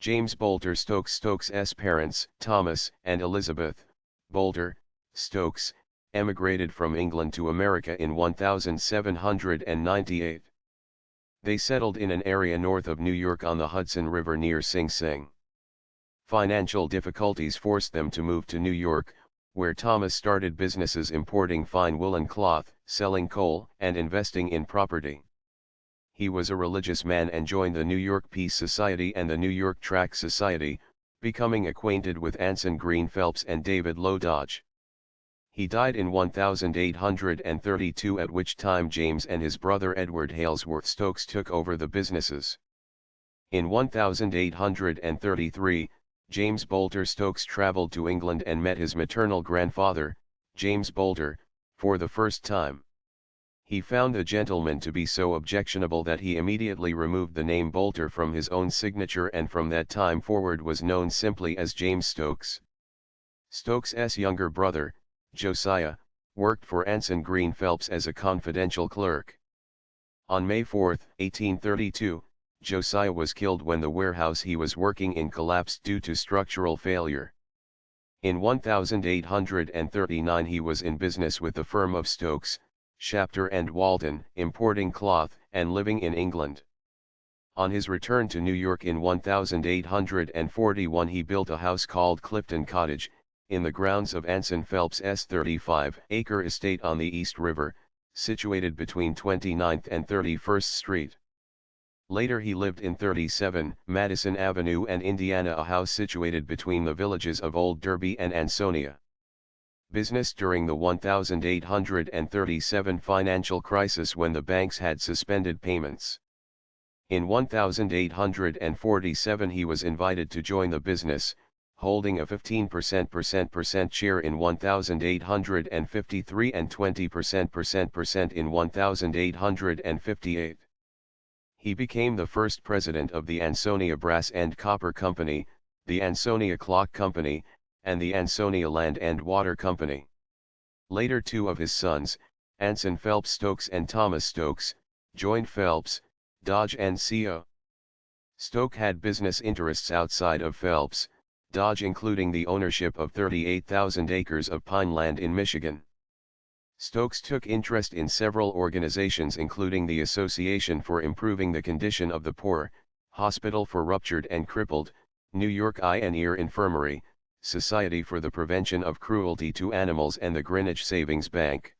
James Boulter Stokes' parents, Thomas and Elizabeth Boulter, Stokes, emigrated from England to America in 1798. They settled in an area north of New York on the Hudson River near Sing Sing. Financial difficulties forced them to move to New York, where Thomas started businesses importing fine woolen cloth, selling coal, and investing in property. He was a religious man and joined the New York Peace Society and the New York Tract Society, becoming acquainted with Anson Green Phelps and David Low Dodge. He died in 1832, at which time James and his brother Edward Halesworth Stokes took over the businesses. In 1833, James Boulter Stokes traveled to England and met his maternal grandfather, James Boulter, for the first time. He found the gentleman to be so objectionable that he immediately removed the name Boulter from his own signature, and from that time forward was known simply as James Stokes. Stokes's younger brother, Josiah, worked for Anson Green Phelps as a confidential clerk. On May 4, 1832, Josiah was killed when the warehouse he was working in collapsed due to structural failure. In 1839 he was in business with the firm of Stokes, Shapter and Walton, importing cloth and living in England. On his return to New York in 1841 he built a house called Clifton Cottage, in the grounds of Anson Phelps' 35-acre estate on the East River, situated between 29th and 31st Street. Later he lived in 37 Madison Avenue and Indiana, a house situated between the villages of Old Derby and Ansonia. Business during the 1837 financial crisis, when the banks had suspended payments. In 1847 he was invited to join the business, holding a 15% share in 1853 and 20% in 1858. He became the first president of the Ansonia Brass and Copper Company, the Ansonia Clock Company, and the Ansonia Land and Water Company. Later two of his sons, Anson Phelps Stokes and Thomas Stokes, joined Phelps, Dodge and Co. Stokes had business interests outside of Phelps, Dodge, including the ownership of 38,000 acres of pine land in Michigan. Stokes took interest in several organizations, including the Association for Improving the Condition of the Poor, Hospital for Ruptured and Crippled, New York Eye and Ear Infirmary, Society for the Prevention of Cruelty to Animals, and the Greenwich Savings Bank.